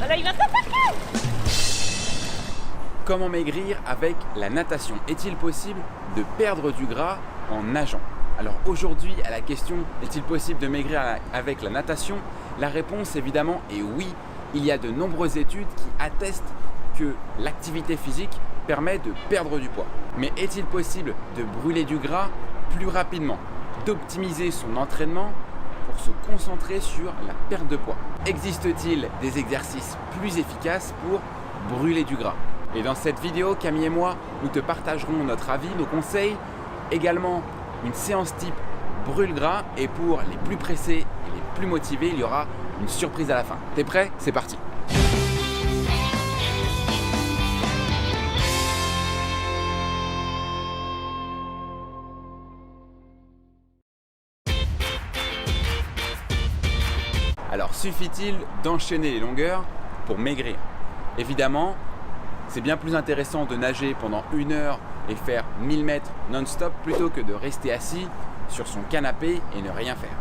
Ah là, il va t'attaquer! Comment maigrir avec la natation? Est-il possible de perdre du gras en nageant? Alors aujourd'hui, à la question est-il possible de maigrir avec la natation? La réponse évidemment est oui. Il y a de nombreuses études qui attestent que l'activité physique permet de perdre du poids. Mais est-il possible de brûler du gras plus rapidement, d'optimiser son entraînement pour se concentrer sur la perte de poids? Existe-t-il des exercices plus efficaces pour brûler du gras? Et dans cette vidéo, Camille et moi, nous te partagerons notre avis, nos conseils, également une séance type brûle-gras, et pour les plus pressés et les plus motivés, il y aura une surprise à la fin. T'es prêt? C'est parti! Alors, suffit-il d'enchaîner les longueurs pour maigrir? Évidemment, c'est bien plus intéressant de nager pendant 1 heure et faire 1000 mètres non-stop plutôt que de rester assis sur son canapé et ne rien faire.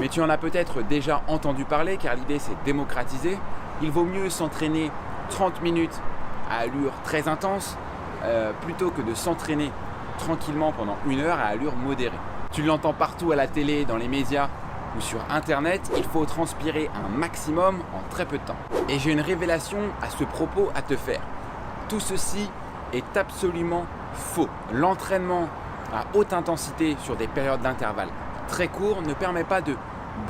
Mais tu en as peut-être déjà entendu parler car l'idée c'est démocratisé. Il vaut mieux s'entraîner 30 minutes à allure très intense plutôt que de s'entraîner tranquillement pendant 1 heure à allure modérée. Tu l'entends partout à la télé, dans les médias ou sur internet, il faut transpirer un maximum en très peu de temps. Et j'ai une révélation à ce propos à te faire. Tout ceci est absolument faux. L'entraînement à haute intensité sur des périodes d'intervalle très courts ne permet pas de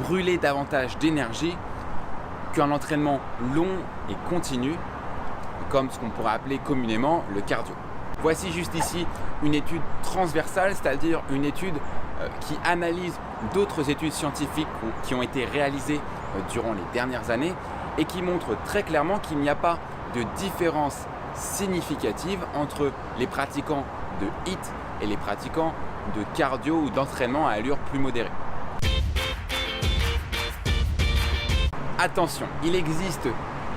brûler davantage d'énergie qu'un entraînement long et continu, comme ce qu'on pourrait appeler communément le cardio. Voici juste ici une étude transversale, c'est-à-dire une étude qui analyse d'autres études scientifiques qui ont été réalisées durant les dernières années et qui montre très clairement qu'il n'y a pas de différence significative entre les pratiquants de HIIT et les pratiquants de cardio ou d'entraînement à allure plus modérée. Attention, il existe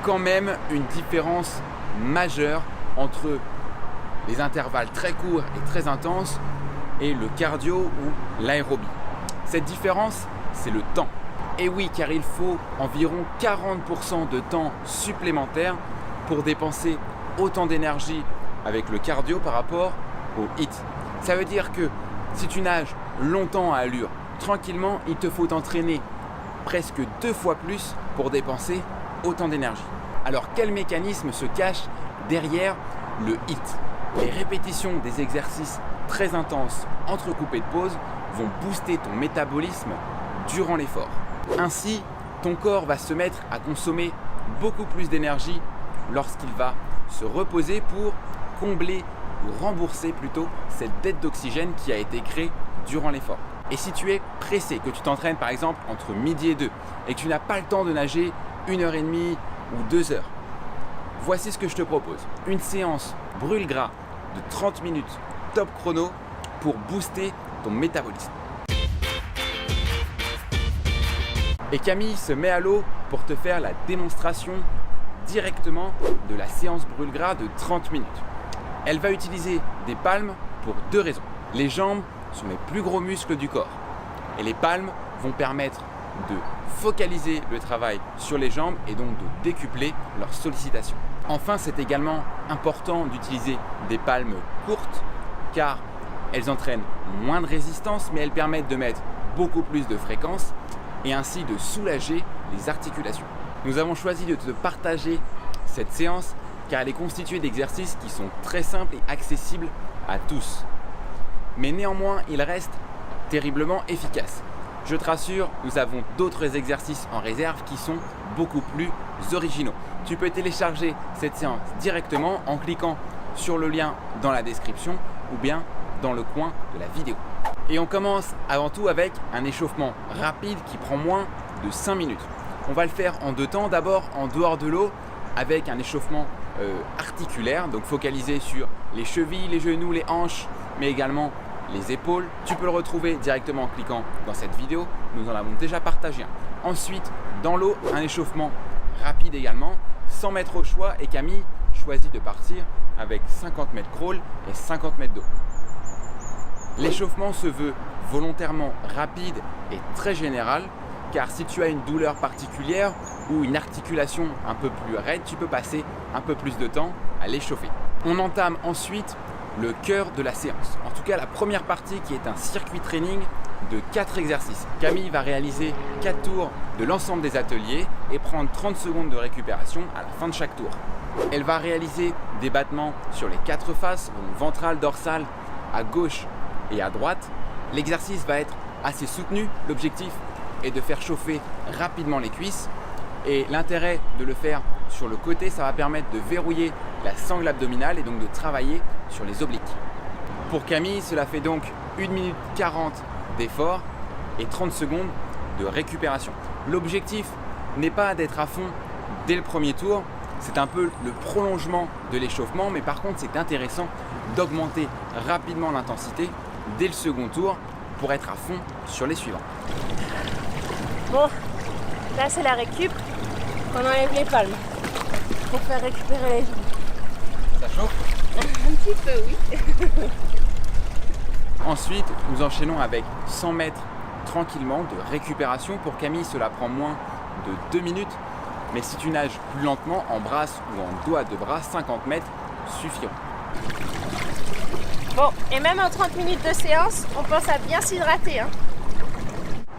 quand même une différence majeure entre les intervalles très courts et très intenses et le cardio ou l'aérobie. Cette différence, c'est le temps. Et oui, car il faut environ 40% de temps supplémentaire pour dépenser autant d'énergie avec le cardio par rapport au HIIT. Ça veut dire que si tu nages longtemps à allure, tranquillement, il te faut t'entraîner presque 2 fois plus pour dépenser autant d'énergie. Alors quel mécanisme se cache derrière le HIIT? Les répétitions des exercices très intenses entrecoupés de pauses vont booster ton métabolisme durant l'effort. Ainsi, ton corps va se mettre à consommer beaucoup plus d'énergie lorsqu'il va se reposer pour combler ou rembourser plutôt cette dette d'oxygène qui a été créée durant l'effort. Et si tu es pressé, que tu t'entraînes par exemple entre midi et 2 et que tu n'as pas le temps de nager 1h30 ou 2 heures, voici ce que je te propose. Une séance brûle-gras de 30 minutes top chrono pour booster ton métabolisme. Et Camille se met à l'eau pour te faire la démonstration directement de la séance brûle-gras de 30 minutes. Elle va utiliser des palmes pour 2 raisons. Les jambes sont les plus gros muscles du corps et les palmes vont permettre de focaliser le travail sur les jambes et donc de décupler leur sollicitation. Enfin, c'est également important d'utiliser des palmes courtes car elles entraînent moins de résistance mais elles permettent de mettre beaucoup plus de fréquence et ainsi de soulager les articulations. Nous avons choisi de te partager cette séance car elle est constituée d'exercices qui sont très simples et accessibles à tous. Mais néanmoins, ils restent terriblement efficaces. Je te rassure, nous avons d'autres exercices en réserve qui sont beaucoup plus originaux. Tu peux télécharger cette séance directement en cliquant sur le lien dans la description ou bien dans le coin de la vidéo. Et on commence avant tout avec un échauffement rapide qui prend moins de 5 minutes. On va le faire en 2 temps. D'abord en dehors de l'eau avec un échauffement articulaire, donc focalisé sur les chevilles, les genoux, les hanches, mais également les épaules. Tu peux le retrouver directement en cliquant dans cette vidéo. Nous en avons déjà partagé un. Ensuite, dans l'eau, un échauffement rapide également, 100 mètres au choix. Et Camille choisit de partir avec 50 mètres crawl et 50 mètres d'eau. L'échauffement se veut volontairement rapide et très général car si tu as une douleur particulière ou une articulation un peu plus raide, tu peux passer un peu plus de temps à l'échauffer. On entame ensuite le cœur de la séance, en tout cas la première partie qui est un circuit training de 4 exercices. Camille va réaliser 4 tours de l'ensemble des ateliers et prendre 30 secondes de récupération à la fin de chaque tour. Elle va réaliser des battements sur les 4 faces, donc ventrale, dorsale, à gauche et à droite. L'exercice va être assez soutenu. L'objectif est de faire chauffer rapidement les cuisses. Et l'intérêt de le faire sur le côté, ça va permettre de verrouiller la sangle abdominale et donc de travailler sur les obliques. Pour Camille, cela fait donc 1 minute 40 d'effort et 30 secondes de récupération. L'objectif n'est pas d'être à fond dès le premier tour, c'est un peu le prolongement de l'échauffement, mais par contre c'est intéressant d'augmenter rapidement l'intensité dès le second tour pour être à fond sur les suivants. Bon, là c'est la récup, on enlève les palmes pour faire récupérer les genoux. Ça chauffe? Un petit peu, oui. Ensuite, nous enchaînons avec 100 mètres tranquillement de récupération. Pour Camille, cela prend moins de 2 minutes. Mais si tu nages plus lentement, en brasse ou en dos à 2 bras, 50 mètres suffiront. Bon, et même en 30 minutes de séance, on pense à bien s'hydrater.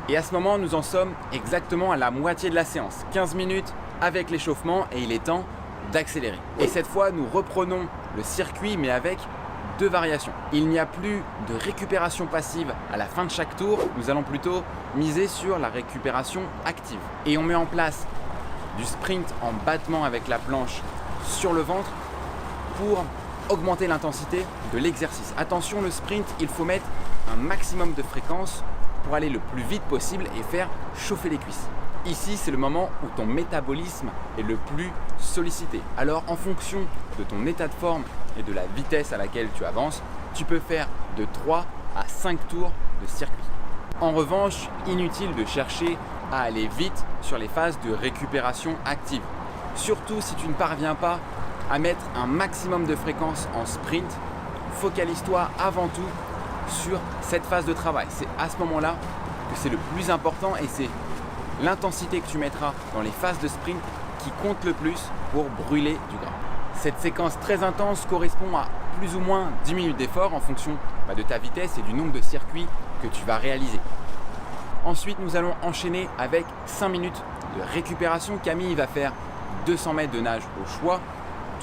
Et à ce moment, nous en sommes exactement à la moitié de la séance. 15 minutes avec l'échauffement et il est temps d'accélérer. Et cette fois, nous reprenons le circuit mais avec 2 variations. Il n'y a plus de récupération passive à la fin de chaque tour. Nous allons plutôt miser sur la récupération active. Et on met en place du sprint en battement avec la planche sur le ventre pour augmenter l'intensité de l'exercice. Attention, le sprint, il faut mettre un maximum de fréquence pour aller le plus vite possible et faire chauffer les cuisses. Ici, c'est le moment où ton métabolisme est le plus sollicité. Alors, en fonction de ton état de forme et de la vitesse à laquelle tu avances, tu peux faire de 3 à 5 tours de circuit. En revanche, inutile de chercher à aller vite sur les phases de récupération active. Surtout si tu ne parviens pas à mettre un maximum de fréquence en sprint, focalise-toi avant tout sur cette phase de travail. C'est à ce moment-là que c'est le plus important et c'est l'intensité que tu mettras dans les phases de sprint qui compte le plus pour brûler du gras. Cette séquence très intense correspond à plus ou moins 10 minutes d'effort en fonction de ta vitesse et du nombre de circuits que tu vas réaliser. Ensuite, nous allons enchaîner avec 5 minutes de récupération. Camille va faire 200 mètres de nage au choix.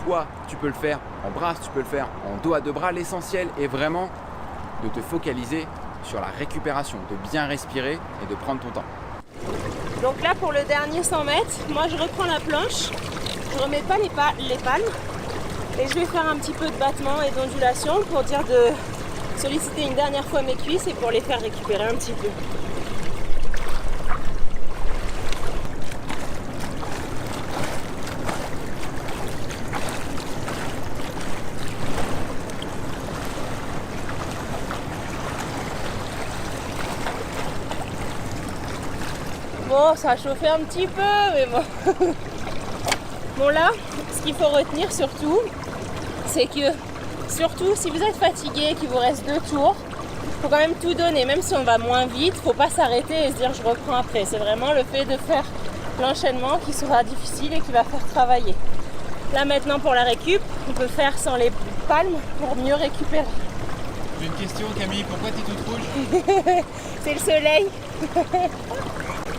Toi, tu peux le faire en brasse, tu peux le faire en dos à 2 bras. L'essentiel est vraiment de te focaliser sur la récupération, de bien respirer et de prendre ton temps. Donc là, pour le dernier 100 mètres, moi je reprends la planche, je remets pas les palmes et je vais faire un petit peu de battement et d'ondulation pour dire de solliciter une dernière fois mes cuisses et pour les faire récupérer un petit peu. Bon, ça a chauffé un petit peu, mais bon. Bon là, ce qu'il faut retenir surtout, c'est que surtout si vous êtes fatigué, qu'il vous reste 2 tours, il faut quand même tout donner. Même si on va moins vite, il ne faut pas s'arrêter et se dire je reprends après. C'est vraiment le fait de faire l'enchaînement qui sera difficile et qui va faire travailler. Là maintenant pour la récup, on peut faire sans les palmes pour mieux récupérer. J'ai une question Camille, pourquoi tu es toute rouge? C'est le soleil.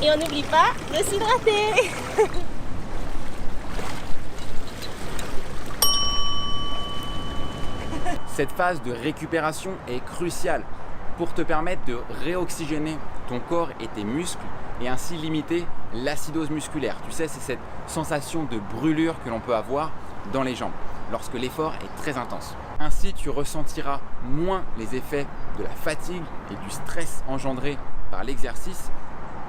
Et on n'oublie pas de s'hydrater. Cette phase de récupération est cruciale pour te permettre de réoxygéner ton corps et tes muscles et ainsi limiter l'acidose musculaire. Tu sais, c'est cette sensation de brûlure que l'on peut avoir dans les jambes lorsque l'effort est très intense. Ainsi, tu ressentiras moins les effets de la fatigue et du stress engendré par l'exercice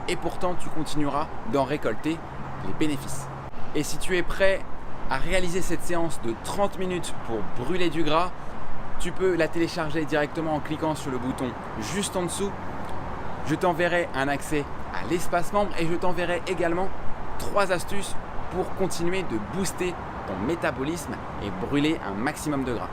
et pourtant tu continueras d'en récolter les bénéfices. Et si tu es prêt à réaliser cette séance de 30 minutes pour brûler du gras, tu peux la télécharger directement en cliquant sur le bouton juste en dessous. Je t'enverrai un accès à l'espace membre et je t'enverrai également 3 astuces pour continuer de booster ton métabolisme et brûler un maximum de gras.